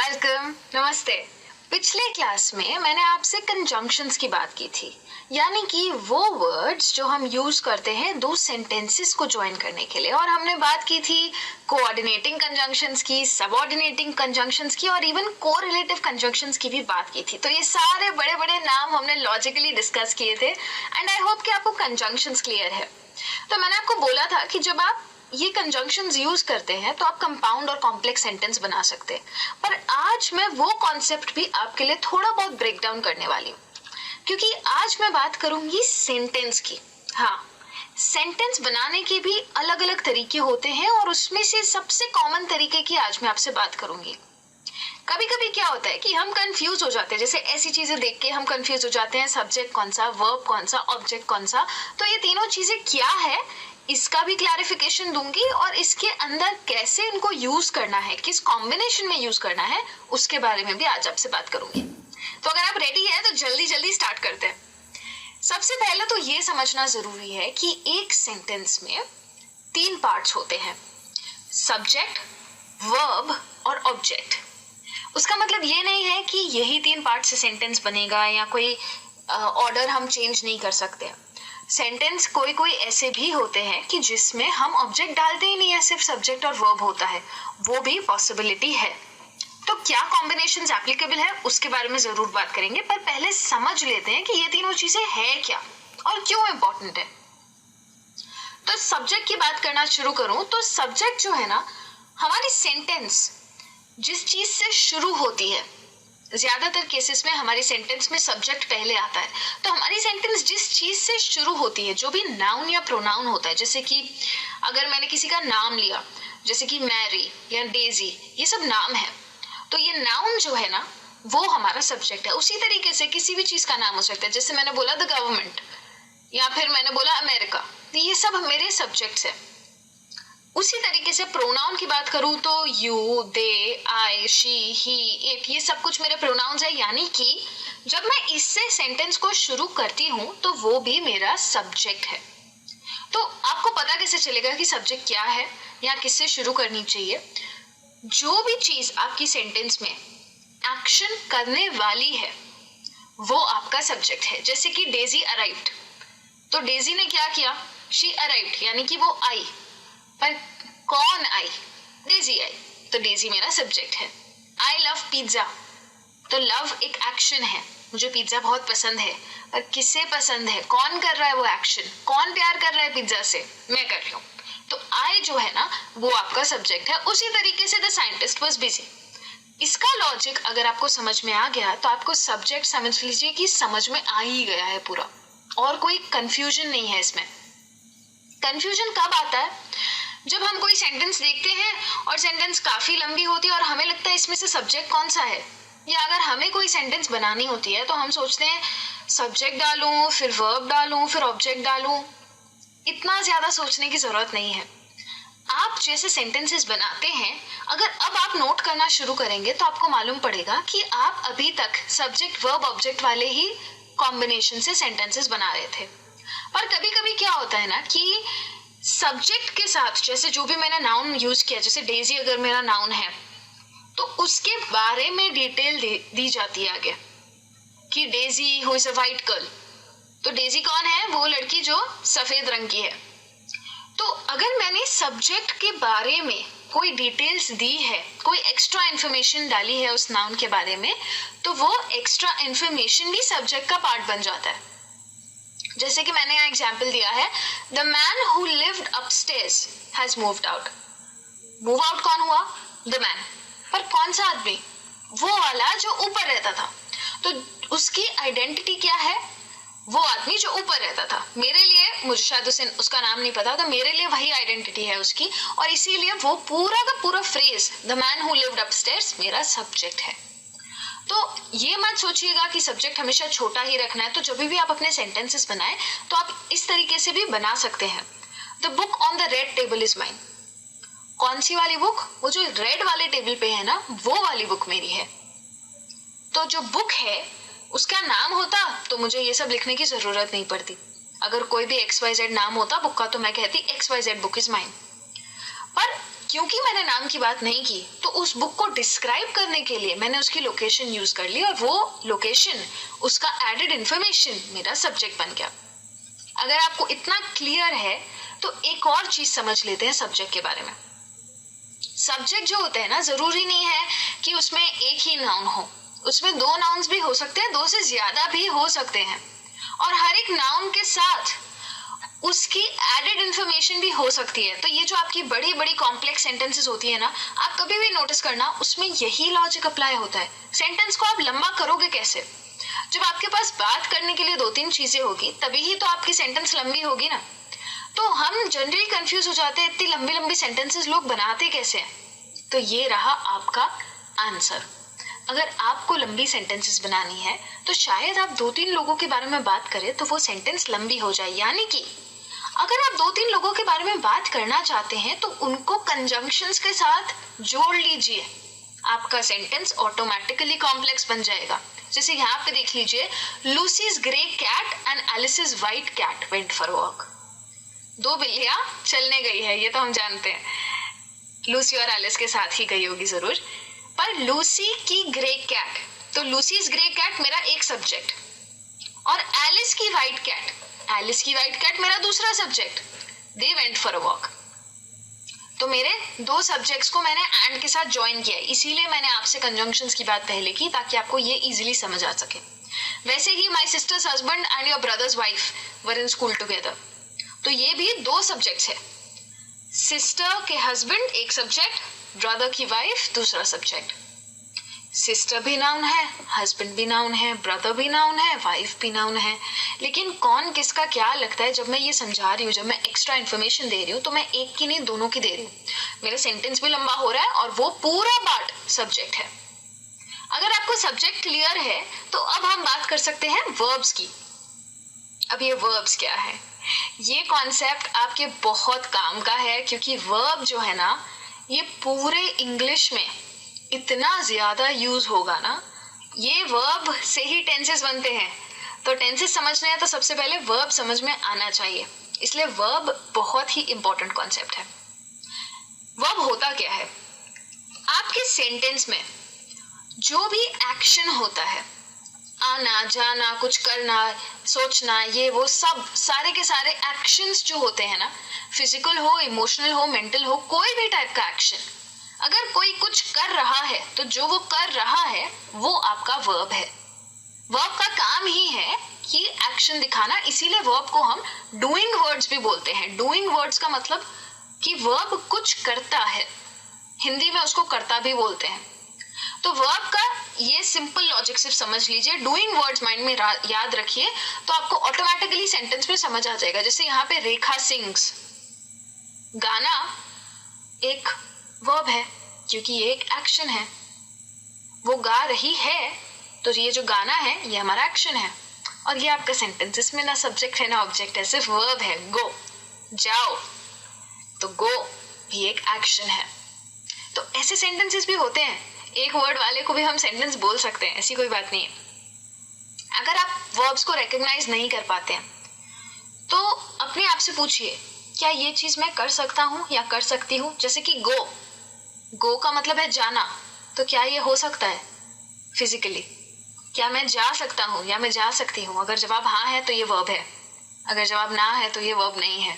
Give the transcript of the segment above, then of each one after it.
Welcome, नमस्ते। पिछले class में मैंने आपसे कंजंक्शंस की बात की थी, यानी कि वो वर्ड्स जो हम यूज करते हैं दो सेंटेंसेस को ज्वाइन करने के लिए। और हमने बात की थी कोऑर्डिनेटिंग कंजंक्शंस की, सबऑर्डिनेटिंग कंजंक्शंस की और इवन कोरिलेटिव कंजंक्शंस की भी बात की थी। तो ये सारे बड़े बड़े नाम हमने लॉजिकली डिस्कस किए थे एंड आई होप कि आपको कंजंक्शंस क्लियर है। तो मैंने आपको बोला था कि जब आप ये कंजंक्शंस यूज करते हैं तो आप कंपाउंड और कॉम्प्लेक्स सेंटेंस बना सकते हैं। पर आज मैं वो कॉन्सेप्ट भी आपके लिए थोड़ा बहुत ब्रेक डाउन करने वाली हूँ, क्योंकि आज मैं बात करूंगी सेंटेंस की। हाँ, सेंटेंस बनाने के भी अलग अलग तरीके होते हैं और उसमें से सबसे कॉमन तरीके की आज मैं आपसे बात करूंगी। कभी कभी क्या होता है कि हम कंफ्यूज हो जाते हैं, जैसे ऐसी चीजें देख के हम कंफ्यूज हो जाते हैं, सब्जेक्ट कौन सा, वर्ब कौन सा, ऑब्जेक्ट कौन सा। तो ये तीनों चीजें क्या है इसका भी क्लैरिफिकेशन दूंगी और इसके अंदर कैसे इनको यूज करना है, किस कॉम्बिनेशन में यूज करना है, उसके बारे में भी आज आपसे बात करूंगी। तो अगर आप रेडी है तो जल्दी जल्दी स्टार्ट करते हैं। सबसे पहले तो ये समझना जरूरी है कि एक सेंटेंस में तीन पार्ट्स होते हैं, सब्जेक्ट, वर्ब और ऑब्जेक्ट। उसका मतलब ये नहीं है कि यही तीन पार्ट से सेंटेंस बनेगा या कोई ऑर्डर हम चेंज नहीं कर सकते। सेंटेंस कोई कोई ऐसे भी होते हैं कि जिसमें हम ऑब्जेक्ट डालते ही नहीं है, सिर्फ सब्जेक्ट और वर्ब होता है, वो भी पॉसिबिलिटी है। तो क्या कॉम्बिनेशंस एप्लीकेबल है उसके बारे में जरूर बात करेंगे, पर पहले समझ लेते हैं कि ये तीनों चीजें है क्या और क्यों इंपॉर्टेंट है। तो सब्जेक्ट की बात करना शुरू करूं तो सब्जेक्ट जो है ना, हमारी सेंटेंस जिस चीज से शुरू होती है, ज्यादातर केसेस में हमारी सेंटेंस में सब्जेक्ट पहले आता है। तो हमारी सेंटेंस जिस चीज से शुरू होती है, जो भी नाउन या प्रोनाउन होता है, जैसे कि अगर मैंने किसी का नाम लिया, जैसे कि मैरी या डेजी, ये सब नाम है, तो ये नाउन जो है ना वो हमारा सब्जेक्ट है। उसी तरीके से किसी भी चीज का नाम हो सकता है, जैसे मैंने बोला द गवर्नमेंट या फिर मैंने बोला अमेरिका, तो ये सब मेरे सब्जेक्ट्स है। उसी तरीके से प्रोनाउन की बात करूं तो you, they, I, she, he, it, ये सब कुछ मेरे प्रोनाउंस है, यानी कि जब मैं इससे सेंटेंस को शुरू करती हूं तो वो भी मेरा सब्जेक्ट है। तो आपको पता कैसे चलेगा कि सब्जेक्ट क्या है या किससे शुरू करनी चाहिए? जो भी चीज आपकी सेंटेंस में एक्शन करने वाली है वो आपका सब्जेक्ट है। जैसे कि डेजी अराइव्ड, तो डेजी ने क्या किया, शी अराइव्ड, यानी कि वो आई, पर कौन आई? डेजी आई, तो डेजी मेरा सब्जेक्ट है। आई लव पिज्जा, तो लव एक एक्शन है, मुझे पिज्जा बहुत पसंद है, पर किससे पसंद है, कौन कर रहा है वो एक्शन, कौन प्यार कर रहा है पिज्जा से, मैं कर रही हूँ। तो आई जो है ना वो आपका सब्जेक्ट है। उसी तरीके से द साइंटिस्ट वाज बिजी, इसका लॉजिक अगर आपको समझ में आ गया तो आपको सब्जेक्ट समझ लीजिए कि समझ में आ ही गया है पूरा, और कोई कंफ्यूजन नहीं है इसमें। कंफ्यूजन कब आता है? जब हम कोई सेंटेंस देखते हैं और सेंटेंस काफी लंबी होती है और हमें लगता है इसमें से सब्जेक्ट कौन सा है, या अगर हमें कोई सेंटेंस बनानी होती है तो हम सोचते हैं सब्जेक्ट डालूं, फिर वर्ब डालूं, फिर ऑब्जेक्ट डालूं। इतना ज्यादा सोचने की जरूरत नहीं है। आप जैसे सेंटेंसेस बनाते हैं, अगर अब आप नोट करना शुरू करेंगे तो आपको मालूम पड़ेगा कि आप अभी तक सब्जेक्ट वर्ब ऑब्जेक्ट वाले ही कॉम्बिनेशन से सेंटेंसेस बना रहे थे। पर कभी कभी क्या होता है ना कि सब्जेक्ट के साथ, जैसे जो भी मैंने नाउन यूज किया, जैसे डेजी अगर मेरा नाउन है तो उसके बारे में डिटेल दी जाती है आगे कि Daisy who is a white girl, तो डेजी कौन है? वो लड़की जो सफेद रंग की है। तो अगर मैंने सब्जेक्ट के बारे में कोई डिटेल्स दी है, कोई एक्स्ट्रा इंफॉर्मेशन डाली है उस नाउन के बारे में, तो वो एक्स्ट्रा इंफॉर्मेशन भी सब्जेक्ट का पार्ट बन जाता है। जैसे कि मैंने यहाँ एग्जाम्पल दिया है, the man who lived upstairs has moved out. Move out कौन हुआ? द मैन, पर कौन सा आदमी? वो वाला जो ऊपर रहता था। तो उसकी आइडेंटिटी क्या है? वो आदमी जो ऊपर रहता था। मेरे लिए, मुझे शायद उसका नाम नहीं पता, तो मेरे लिए वही आइडेंटिटी है उसकी, और इसीलिए वो पूरा का पूरा phrase the man who lived upstairs मेरा सब्जेक्ट है। तो ये मत सोचिएगा कि सब्जेक्ट हमेशा छोटा ही रखना है। तो जब भी आप अपने सेंटेंसेस बनाएं तो आप इस तरीके से भी बना सकते हैं। The book on the red table is mine. कौन सी वाली बुक? वो जो रेड वाले टेबल पे है ना, वो वाली बुक मेरी है। तो जो बुक है उसका नाम होता तो मुझे ये सब लिखने की जरूरत नहीं पड़ती। अगर कोई भी XYZ नाम होता बुक का तो मैं कहती XYZ बुक इज माइन। पर क्योंकि मैंने नाम की बात नहीं की तो उस बुक को डिस्क्राइब करने के लिए मैंने उसकी लोकेशन यूज कर ली और वो लोकेशन, उसका एडेड इंफॉर्मेशन मेरा सब्जेक्ट बन गया। अगर आपको इतना क्लियर है तो एक और चीज समझ लेते हैं सब्जेक्ट के बारे में। सब्जेक्ट जो होता है ना, जरूरी नहीं है कि उसमें एक ही नाउन हो, उसमें 2 नाउन्स भी हो सकते हैं, 2 से ज्यादा भी हो सकते हैं, और हर एक नाउन के साथ उसकी एडेड इंफॉर्मेशन भी हो सकती है। तो ये जो आपकी बड़ी बड़ी कॉम्प्लेक्स सेंटेंसेस होती है ना, आप कभी भी नोटिस करना उसमें यही लॉजिक अप्लाई होता है। सेंटेंस को आप लंबा करोगे कैसे? जब आपके पास बात करने के लिए 2-3 चीजें होगी तभी ही तो आपकी सेंटेंस लंबी होगी ना। तो हम जनरली कंफ्यूज हो जाते हैं, इतनी लंबी लंबी सेंटेंसेस लोग बनाते कैसे हैं? तो ये रहा आपका आंसर। अगर आपको लंबी सेंटेंसेस बनानी है तो शायद आप 2-3 लोगों के बारे में बात करें तो वो सेंटेंस लंबी हो जाए। यानी कि अगर आप 2-3 लोगों के बारे में बात करना चाहते हैं तो उनको कंजंक्शंस के साथ जोड़ लीजिए, आपका सेंटेंस ऑटोमेटिकली कॉम्प्लेक्स बन जाएगा। जैसे यहाँ पे देख लीजिए, Lucy's grey cat and Alice's white cat went for walk. 2 बिल्लियां चलने गई है, ये तो हम जानते हैं, लूसी और एलिस के साथ ही गई होगी जरूर। पर लूसी की ग्रे कैट, तो लूसीज ग्रे कैट मेरा एक सब्जेक्ट, और एलिस की व्हाइट कैट मेरा दूसरा subject. They went for a walk. तो मेरे 2 सब्जेक्ट्स को मैंने एंड के साथ ज्वाइन किया, इसीलिए मैंने आपसे कंजंक्शंस की बात पहले की ताकि आपको ये इजीली समझ आ सके। वैसे ही my sister's husband and your brother's wife were in school together, तो ये भी 2 सब्जेक्ट्स है। सिस्टर के हस्बैंड एक सब्जेक्ट, ब्रदर की वाइफ दूसरा सब्जेक्ट। सिस्टर भी नाउन है, हस्बैंड भी नाउन है, ब्रदर भी नाउन है, वाइफ भी नाउन है। लेकिन कौन किसका क्या लगता है, जब मैं ये समझा रही हूँ, जब मैं एक्स्ट्रा इन्फॉर्मेशन दे रही हूँ तो मैं एक की नहीं दोनों की दे रही हूँ। मेरा सेंटेंस भी लंबा हो रहा है और वो पूरा पार्ट सब्जेक्ट है। अगर आपको सब्जेक्ट क्लियर है तो अब हम बात कर सकते हैं वर्ब्स की। अब ये वर्ब्स क्या है, ये कॉन्सेप्ट आपके बहुत काम का है, क्योंकि वर्ब जो है ना ये पूरे इंग्लिश में इतना ज्यादा यूज होगा ना। ये वर्ब से ही टेंसेस बनते हैं, तो टेंसेस समझने हैं तो सबसे पहले वर्ब समझ में आना चाहिए, इसलिए वर्ब बहुत ही इंपॉर्टेंट कॉन्सेप्ट है। वर्ब होता क्या है, आपके सेंटेंस में जो भी एक्शन होता है, आना जाना, कुछ करना, सोचना, ये वो सब सारे के सारे एक्शंस जो होते हैं ना, फिजिकल हो, इमोशनल हो, मेंटल हो, कोई भी टाइप का एक्शन, अगर कोई कुछ कर रहा है तो जो वो कर रहा है वो आपका वर्ब है। वर्ब का काम ही है कि एक्शन दिखाना, इसीलिए वर्ब को हम डूइंग वर्ड्स भी बोलते हैं। डूइंग वर्ड्स का मतलब कि वर्ब कुछ करता है, हिंदी में उसको कर्ता भी बोलते हैं। तो वर्ब का ये सिंपल लॉजिक सिर्फ समझ लीजिए, डूइंग वर्ड्स माइंड में याद रखिए, तो आपको ऑटोमेटिकली सेंटेंस में समझ आ जाएगा। जैसे यहाँ पे रेखा सिंग्स, गाना एक वर्ब है क्योंकि ये एक एक्शन है, वो गा रही है, तो ये जो गाना है ये हमारा एक्शन है। और ये आपका सेंटेंस, इसमें ना सब्जेक्ट है ना ऑब्जेक्ट है, सिर्फ वर्ब है। गो, जाओ, तो गो भी एक एक्शन है। तो ऐसे सेंटेंसेस भी होते हैं, एक वर्ड वाले को भी हम सेंटेंस बोल सकते हैं, ऐसी कोई बात नहीं है। अगर आप वर्ब्स को रिकॉग्नाइज नहीं कर पाते हैं तो अपने आप से पूछिए, क्या ये चीज मैं कर सकता हूँ या कर सकती हूँ? जैसे कि गो, गो का मतलब है जाना, तो क्या ये हो सकता है फिजिकली? क्या मैं जा सकता हूँ या मैं जा सकती हूँ? अगर जवाब हाँ है तो ये वर्ब है, अगर जवाब ना है तो ये वर्ब नहीं है।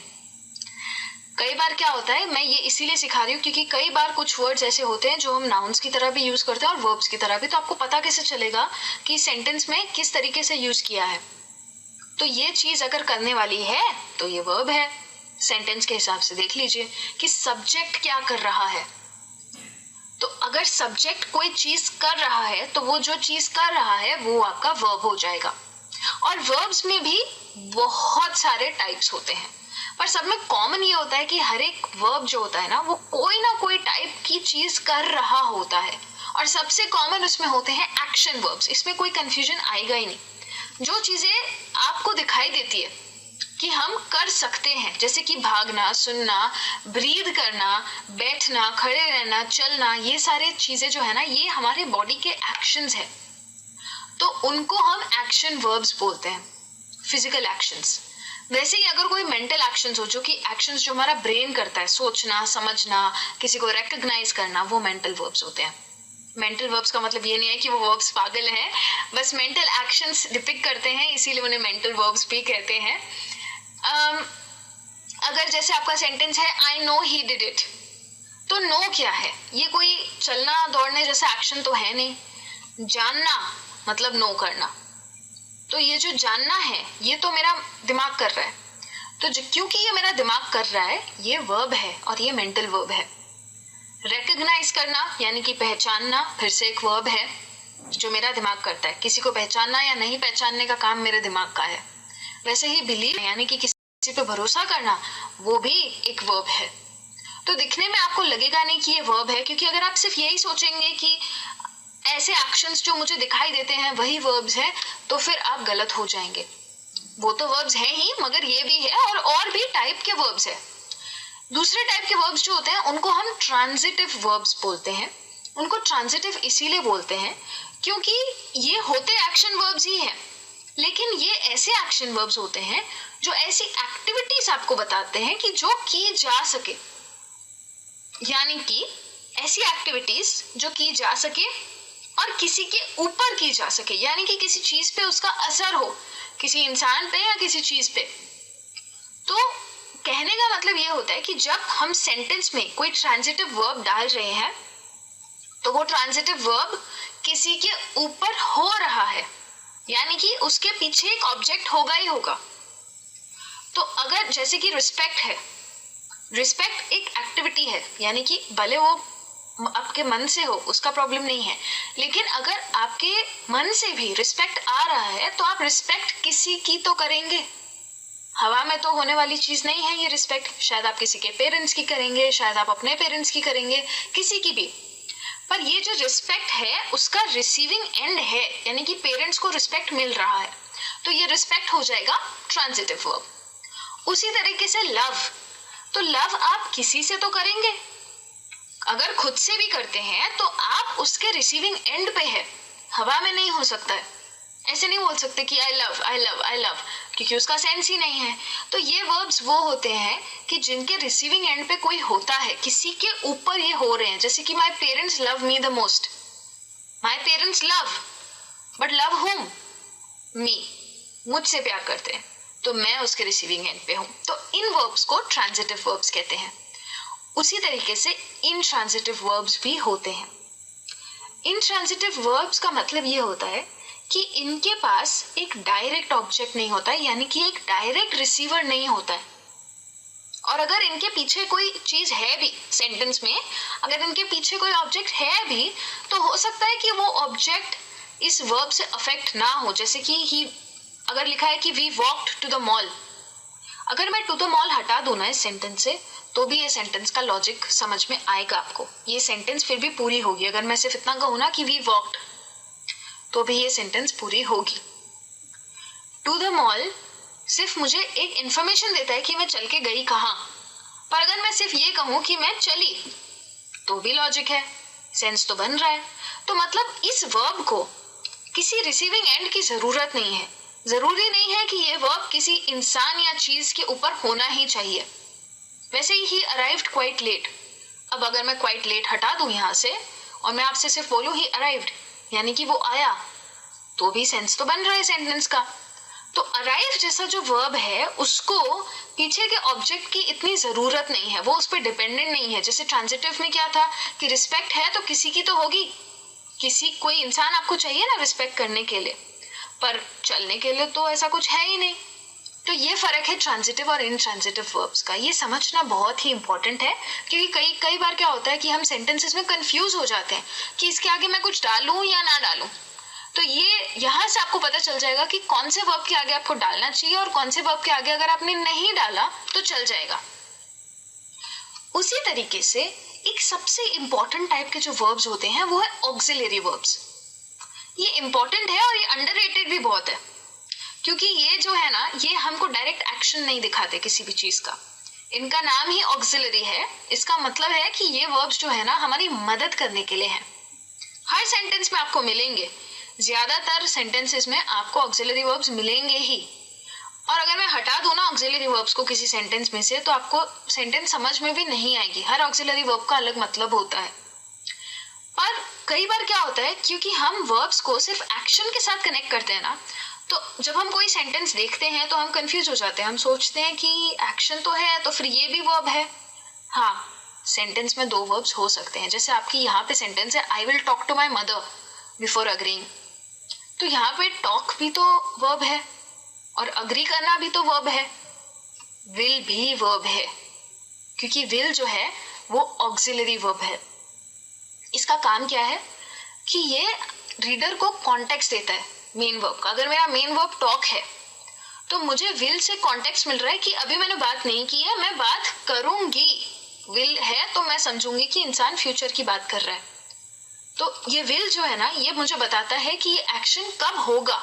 कई बार क्या होता है, मैं ये इसीलिए सिखा रही हूँ क्योंकि कई बार कुछ वर्ड्स ऐसे होते हैं जो हम नाउन्स की तरह भी यूज करते हैं और वर्ब्स की तरह भी, तो आपको पता कैसे चलेगा कि सेंटेंस में किस तरीके से यूज किया है। तो ये चीज अगर करने वाली है तो ये वर्ब है। सेंटेंस के हिसाब से देख लीजिए कि सब्जेक्ट क्या कर रहा है। तो अगर सब्जेक्ट कोई चीज कर रहा है तो वो जो चीज कर रहा है वो आपका वर्ब हो जाएगा। और वर्ब्स में भी बहुत सारे टाइप्स होते हैं, पर सब में कॉमन ये होता है कि हर एक वर्ब जो होता है ना वो कोई ना कोई टाइप की चीज कर रहा होता है, और सबसे कॉमन उसमें होते हैं एक्शन वर्ब्स। इसमें कोई कंफ्यूजन आएगा ही नहीं। जो चीजें आपको दिखाई देती है कि हम कर सकते हैं, जैसे कि भागना, सुनना, ब्रीद करना, बैठना, खड़े रहना, चलना, ये सारे चीजें जो है ना ये हमारे बॉडी के एक्शंस है, तो उनको हम एक्शन वर्ब्स बोलते हैं, फिजिकल एक्शंस। वैसे ही अगर कोई मेंटल एक्शंस हो, जो कि एक्शंस जो हमारा ब्रेन करता है, सोचना, समझना, किसी को रिकॉग्नाइज करना, वो मेंटल वर्ब्स होते हैं। मेंटल वर्ब्स का मतलब ये नहीं है कि वो वर्ब्स पागल हैं, बस मेंटल एक्शंस डिपिक्ट करते हैं, इसीलिए उन्हें मेंटल वर्ब्स भी कहते हैं। अगर जैसे आपका सेंटेंस है I know he did it, तो नो क्या है? ये कोई चलना दौड़ने जैसा एक्शन तो है नहीं। जानना मतलब नो करना, तो ये जो जानना है ये तो मेरा दिमाग कर रहा है, तो क्योंकि ये मेरा दिमाग कर रहा है, ये वर्ब है और ये मेंटल वर्ब है। रिकॉग्नाइज करना यानी कि पहचानना फिर से एक वर्ब है जो मेरा दिमाग करता है। किसी को पहचानना या नहीं पहचानने का काम मेरे दिमाग का है। वैसे ही बिलीव यानी कि किसी पे भरोसा करना, वो भी एक वर्ब है। तो दिखने में आपको लगेगा नहीं कि ये वर्ब है, क्योंकि अगर आप सिर्फ यही सोचेंगे कि ऐसे एक्शंस जो मुझे दिखाई देते हैं वही वर्ब्स हैं, तो फिर आप गलत हो जाएंगे। वो तो वर्ब्स हैं ही, मगर ये भी है और भी टाइप के वर्ब्स है। दूसरे टाइप के वर्ब्स जो होते हैं उनको हम ट्रांजिटिव वर्ब्स बोलते हैं। उनको ट्रांजिटिव इसीलिए बोलते हैं क्योंकि ये होते एक्शन वर्ब्स ही हैं, लेकिन ये ऐसे एक्शन वर्ब्स होते हैं जो ऐसी एक्टिविटीज आपको बताते हैं कि जो की जा सके, यानी कि ऐसी एक्टिविटीज जो की जा सके और किसी के ऊपर की जा सके, यानी कि किसी चीज पे उसका असर हो, किसी इंसान पे या किसी चीज पे। तो कहने का मतलब ये होता है कि जब हम सेंटेंस में कोई ट्रांजिटिव वर्ब डाल रहे हैं तो वो ट्रांजिटिव वर्ब किसी के ऊपर हो रहा है, यानी कि उसके पीछे एक ऑब्जेक्ट होगा ही होगा। तो अगर जैसे कि रिस्पेक्ट है, रिस्पेक्ट एक एक्टिविटी है, यानी कि भले वो आपके मन से हो उसका प्रॉब्लम नहीं है, लेकिन अगर आपके मन से भी रिस्पेक्ट आ रहा है तो आप रिस्पेक्ट किसी की तो करेंगे। हवा में तो होने वाली चीज नहीं है ये रिस्पेक्ट। शायद आप किसी के पेरेंट्स की करेंगे, शायद आप अपने पेरेंट्स की करेंगे, किसी की भी। पर ये जो रिस्पेक्ट है उसका रिसीविंग एंड है, यानी कि पेरेंट्स को रिस्पेक्ट मिल रहा है, तो ये रिस्पेक्ट हो जाएगा ट्रांजिटिव वर्ब। उसी तरीके से लव, तो लव आप किसी से तो करेंगे, अगर खुद से भी करते हैं तो आप उसके रिसीविंग एंड पे है, हवा में नहीं हो सकता है। ऐसे नहीं बोल सकते कि I love I love I love, क्योंकि उसका सेंस ही नहीं है। तो ये वर्ब्स वो होते हैं कि जिनके रिसीविंग एंड पे कोई होता है, किसी के ऊपर ये हो रहे हैं। जैसे कि my parents love me the most, my parents love, but love हुम? मी, मुझसे प्यार करते हैं, तो मैं उसके रिसीविंग एंड पे हूं। तो इन वर्ब्स को ट्रांजिटिव वर्ब्स कहते हैं। उसी तरीके से इनट्रांजिटिव वर्ब्स भी होते हैं। इनट्रांजिटिव वर्ब्स का मतलब ये होता है कि इनके पास एक डायरेक्ट ऑब्जेक्ट नहीं होता है, यानी कि एक डायरेक्ट रिसीवर नहीं होता है। और अगर इनके पीछे कोई चीज है भी सेंटेंस में, अगर इनके पीछे कोई ऑब्जेक्ट है भी, तो हो सकता है कि वो ऑब्जेक्ट इस वर्ब से अफेक्ट ना हो। जैसे कि ही अगर लिखा है कि we walked to the mall, अगर मैं टू द मॉल हटा दूं ना इस सेंटेंस से, तो भी ये सेंटेंस का लॉजिक समझ में आएगा आपको। ये सेंटेंस फिर भी पूरी होगी। अगर मैं सिर्फ इतना कहूँ ना कि वी वॉक्ड, तो भी ये सेंटेंस पूरी होगी। टू द मॉल सिर्फ मुझे एक इंफॉर्मेशन देता है कि मैं चल के गई कहाँ, पर अगर मैं सिर्फ ये कहूँ कि मैं चली, तो भी लॉजिक है, सेंस तो बन रहा है। तो मतलब इस वर्ब को किसी रिसीविंग एंड की जरूरत नहीं है। जरूरी नहीं है कि ये वर्ब किसी इंसान या चीज के ऊपर होना ही चाहिए। वैसे ही अराइव्ड क्वाइट लेट, अब अगर मैं क्वाइट लेट हटा दूं यहाँ से और मैं आपसे सिर्फ बोलूं ही अराइव्ड, यानी कि वो आया, तो भी सेंस तो बन रहा है सेंटेंस का। तो अराइव जैसा जो वर्ब है उसको पीछे के ऑब्जेक्ट की इतनी जरूरत नहीं है, वो उस पर डिपेंडेंट नहीं है। जैसे ट्रांजिटिव में क्या था कि रिस्पेक्ट है तो किसी की तो होगी, किसी कोई इंसान आपको चाहिए ना रिस्पेक्ट करने के लिए, पर चलने के लिए तो ऐसा कुछ है ही नहीं। तो ये फर्क है ट्रांजिटिव और इनट्रांजिटिव वर्ब्स का। ये समझना बहुत ही इंपॉर्टेंट है, क्योंकि कई बार क्या होता है कि हम सेंटेंसेस में कंफ्यूज हो जाते हैं कि इसके आगे मैं कुछ डालूं या ना डालूं। तो ये यहाँ से आपको पता चल जाएगा कि कौन से वर्ब के आगे आपको डालना चाहिए और कौन से वर्ब के आगे अगर आपने नहीं डाला तो चल जाएगा। उसी तरीके से एक सबसे इंपॉर्टेंट टाइप के जो वर्ब्स होते हैं वो है ऑक्सिलरी वर्ब्स। ये इंपॉर्टेंट है और ये अंडररेटेड भी बहुत है, क्योंकि ये जो है ना, ये हमको डायरेक्ट एक्शन नहीं दिखाते किसी भी चीज का। इनका नाम ही ऑक्सिलरी है। इसका मतलब है कि ये वर्ब्स जो है ना हमारी मदद करने के लिए है। हर सेंटेंस में आपको मिलेंगे, ज्यादातर सेंटेंसेस में आपको ऑक्सिलरी वर्ब्स मिलेंगे ही। और अगर मैं हटा दूं ना ऑक्सिलरी वर्ब्स को किसी सेंटेंस में से, तो आपको सेंटेंस समझ में भी नहीं आएगी। हर ऑक्सिलरी वर्ब का अलग मतलब होता है। पर कई बार क्या होता है, क्योंकि हम वर्ब्स को सिर्फ एक्शन के साथ कनेक्ट करते हैं ना, तो जब हम कोई सेंटेंस देखते हैं तो हम कंफ्यूज हो जाते हैं। हम सोचते हैं कि एक्शन तो है तो फिर ये भी वर्ब है। हाँ, सेंटेंस में 2 वर्ब्स हो सकते हैं। जैसे आपकी यहाँ पे सेंटेंस है, I will talk to my mother before agreeing, तो यहाँ पे टॉक भी तो वर्ब है और अग्री करना भी तो वर्ब है। विल भी वर्ब है, क्योंकि विल जो है वो ऑक्सिलरी वर्ब है। इसका काम क्या है कि ये रीडर को कॉन्टेक्स्ट देता है मेन वर्ब का। अगर मेरा मेन वर्ब टॉक है तो मुझे विल से कॉन्टेक्स्ट मिल रहा है कि अभी मैंने बात नहीं की है, मैं बात करूंगी। विल है तो मैं समझूंगी कि इंसान फ्यूचर की बात कर रहा है। तो ये विल जो है ना, ये मुझे बताता है कि ये एक्शन कब होगा।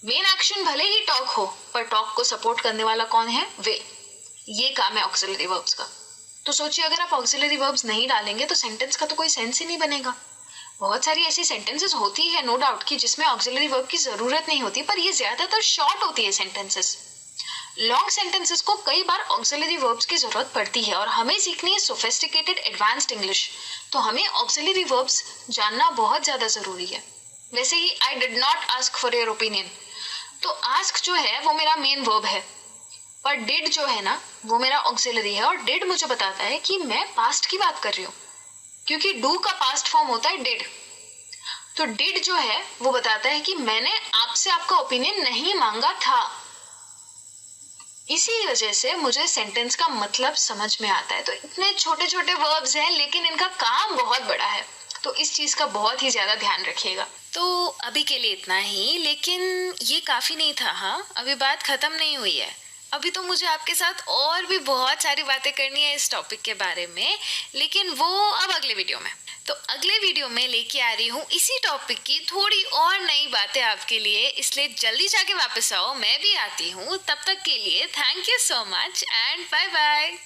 मेन एक्शन भले ही टॉक हो, पर टॉक को सपोर्ट करने वाला कौन है? विल। ये काम है ऑक्सिलरी वर्ब्स का। तो सोचिए, अगर आप ऑक्सिलरी वर्ब्स नहीं डालेंगे तो सेंटेंस का तो कोई सेंस ही नहीं बनेगा। बहुत सारी ऐसी सेंटेंसेस होती है नो डाउट कि जिसमें ऑक्सिलरी वर्ब की जरूरत नहीं होती, पर ये ज्यादातर शॉर्ट होती है सेंटेंसेस। लॉन्ग सेंटेंसेस को कई बार ऑक्सिलरी वर्ब्स की जरूरत पड़ती है, और हमें सीखनी है सोफिस्टिकेटेड एडवांस्ड इंग्लिश, तो हमें ऑक्सिलरी वर्ब्स जानना बहुत ज्यादा जरूरी है। वैसे ही I did not ask for your opinion, तो आस्क जो है वो मेरा मेन वर्ब है, पर डिड जो है ना वो मेरा ऑक्सिलरी है। और डिड मुझे बताता है कि मैं पास्ट की बात कर रही हूँ, क्योंकि डू का पास्ट फॉर्म होता है डिड। तो डिड जो है वो बताता है कि मैंने आपसे आपका ओपिनियन नहीं मांगा था। इसी वजह से मुझे सेंटेंस का मतलब समझ में आता है। तो इतने छोटे छोटे वर्ब्स हैं, लेकिन इनका काम बहुत बड़ा है, तो इस चीज का बहुत ही ज्यादा ध्यान रखिएगा। तो अभी के लिए इतना ही, लेकिन ये काफी नहीं था। हाँ, अभी बात खत्म नहीं हुई है। अभी तो मुझे आपके साथ और भी बहुत सारी बातें करनी है इस टॉपिक के बारे में, लेकिन वो अब अगले वीडियो में। तो अगले वीडियो में लेके आ रही हूँ इसी टॉपिक की थोड़ी और नई बातें आपके लिए, इसलिए जल्दी जाके वापस आओ, मैं भी आती हूँ। तब तक के लिए thank you so much and bye bye.